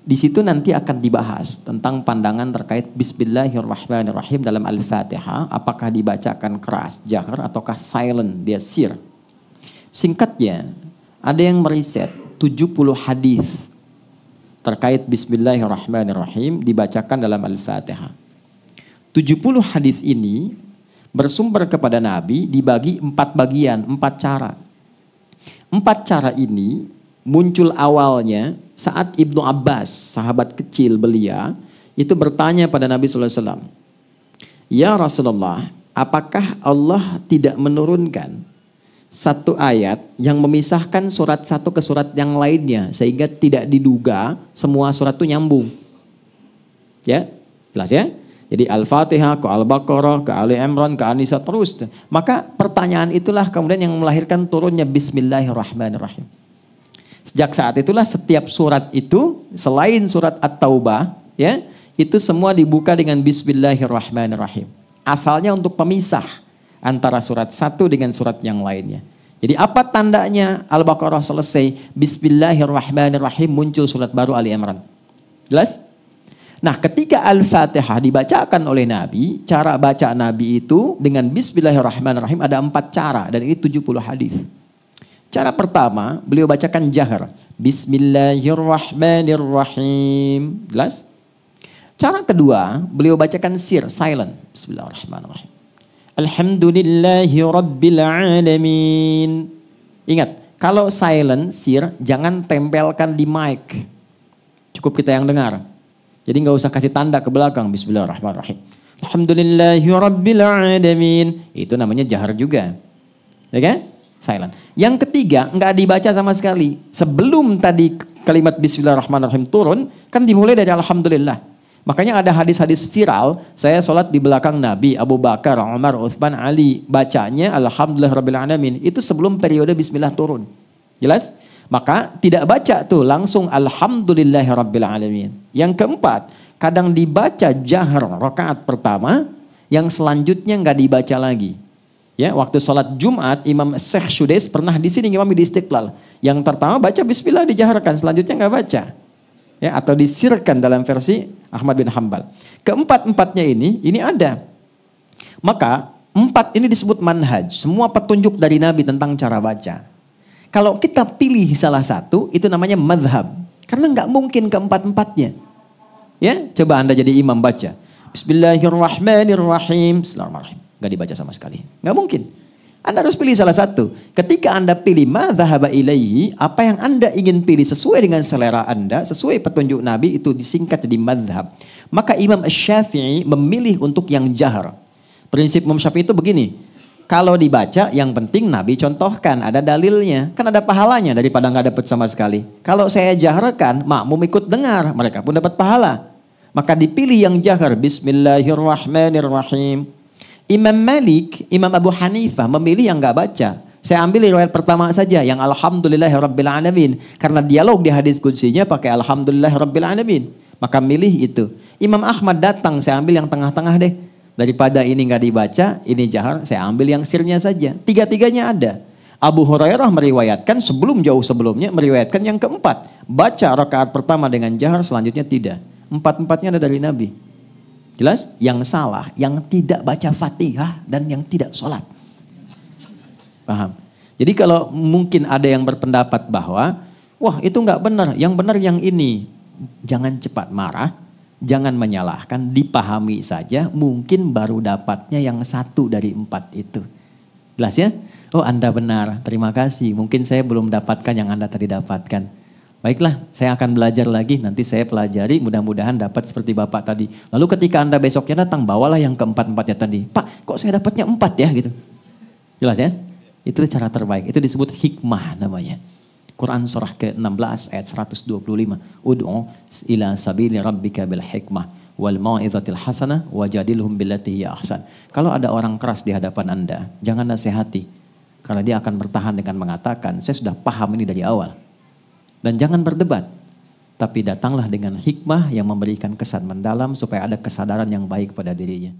Di situ nanti akan dibahas tentang pandangan terkait Bismillahirrahmanirrahim dalam Al-Fatihah. Apakah dibacakan keras, jahar, ataukah silent, dia sir. Singkatnya, ada yang meriset 70 hadis terkait Bismillahirrahmanirrahim dibacakan dalam Al-Fatihah. 70 hadis ini bersumber kepada Nabi dibagi 4 bagian, 4 cara. 4 cara ini muncul awalnya saat Ibnu Abbas, sahabat kecil belia, itu bertanya pada Nabi SAW. Ya Rasulullah, apakah Allah tidak menurunkan satu ayat yang memisahkan surat satu ke surat yang lainnya sehingga tidak diduga semua surat itu nyambung? Ya, jelas ya? Jadi Al-Fatihah ke Al-Baqarah, ke Ali Imran, ke An-Nisa terus. Maka pertanyaan itulah kemudian yang melahirkan turunnya Bismillahirrahmanirrahim. Sejak saat itulah setiap surat itu selain surat At-Taubah, ya, itu semua dibuka dengan Bismillahirrahmanirrahim. Asalnya untuk pemisah antara surat satu dengan surat yang lainnya. Jadi apa tandanya Al-Baqarah selesai, Bismillahirrahmanirrahim, muncul surat baru Ali Imran. Jelas? Nah, ketika Al-Fatihah dibacakan oleh Nabi, cara baca Nabi itu dengan Bismillahirrahmanirrahim ada 4 cara dan ini 70 hadis. Cara pertama, beliau bacakan jahar. Bismillahirrahmanirrahim. Jelas? Cara kedua, beliau bacakan sir, silent. Bismillahirrahmanirrahim. Alhamdulillahi rabbil alamin. Ingat, kalau silent, sir, jangan tempelkan di mic. Cukup kita yang dengar. Jadi nggak usah kasih tanda ke belakang. Bismillahirrahmanirrahim. Alhamdulillahi rabbil alamin. Itu namanya jahar juga. Ya kan? Silent. Yang ketiga, nggak dibaca sama sekali. Sebelum tadi kalimat Bismillahirrahmanirrahim turun, kan dimulai dari Alhamdulillah. Makanya ada hadis-hadis viral, saya sholat di belakang Nabi, Abu Bakar, Umar, Uthman, Ali. Bacanya Alhamdulillahirrabbilalamin. Itu sebelum periode Bismillah turun. Jelas? Maka tidak baca tuh langsung Alhamdulillahirrabbilalamin. Yang keempat, kadang dibaca jahar rakaat pertama, yang selanjutnya nggak dibaca lagi. Ya, waktu sholat Jumat, Imam Syekh Sudais pernah di sini ngimami di Istiqlal. Yang pertama baca Bismillah dijaharkan, selanjutnya nggak baca. Ya, atau disirkan dalam versi Ahmad bin Hambal. Keempat-empatnya ini ada. Maka 4 ini disebut manhaj. Semua petunjuk dari Nabi tentang cara baca. Kalau kita pilih salah satu, itu namanya madhab. Karena nggak mungkin keempat-empatnya. Ya, coba Anda jadi imam baca. Bismillahirrahmanirrahim. Bismillahirrahmanirrahim. Gak dibaca sama sekali. Gak mungkin. Anda harus pilih salah satu. Ketika Anda pilih madhaba ilaihi, apa yang Anda ingin pilih sesuai dengan selera Anda, sesuai petunjuk Nabi, itu disingkat jadi madhab. Maka Imam Syafi'i memilih untuk yang jahar. Prinsip Imam Syafi'i itu begini. Kalau dibaca, yang penting Nabi contohkan, ada dalilnya. Kan ada pahalanya daripada gak dapat sama sekali. Kalau saya jaharkan, makmum ikut dengar, mereka pun dapat pahala. Maka dipilih yang jahar. Bismillahirrahmanirrahim. Imam Malik, Imam Abu Hanifah memilih yang nggak baca. Saya ambil riwayat pertama saja yang Alhamdulillahirrabbilalamin. Karena dialog di hadis qudsinya pakai Alhamdulillahirrabbilalamin. Maka milih itu. Imam Ahmad datang, saya ambil yang tengah-tengah deh. Daripada ini nggak dibaca, ini jahar, saya ambil yang sirnya saja. Tiga-tiganya ada. Abu Hurairah meriwayatkan jauh sebelumnya meriwayatkan yang keempat. Baca rakaat pertama dengan jahar, selanjutnya tidak. 4-4-nya ada dari Nabi. Jelas? Yang salah, yang tidak baca Fatihah dan yang tidak sholat. Paham? Jadi kalau mungkin ada yang berpendapat bahwa, wah itu nggak benar, yang benar yang ini. Jangan cepat marah, jangan menyalahkan, dipahami saja, mungkin baru dapatnya yang 1 dari 4 itu. Jelas ya? Oh Anda benar, terima kasih. Mungkin saya belum dapatkan yang Anda tadi dapatkan. Baiklah, saya akan belajar lagi, nanti saya pelajari, mudah-mudahan dapat seperti Bapak tadi. Lalu ketika Anda besoknya datang, bawalah yang keempat-empatnya tadi. Pak, kok saya dapatnya 4 ya gitu. Jelas ya? Itu cara terbaik, itu disebut hikmah namanya. Quran surah ke-16 ayat 125. Ud'u ila sabili rabbika bil hikmah wal mau'izatil hasanah wajadilhum billati hiya ahsan. Kalau ada orang keras di hadapan Anda, jangan nasihati. Karena dia akan bertahan dengan mengatakan, saya sudah paham ini dari awal. Dan jangan berdebat, tapi datanglah dengan hikmah yang memberikan kesan mendalam supaya ada kesadaran yang baik pada dirinya.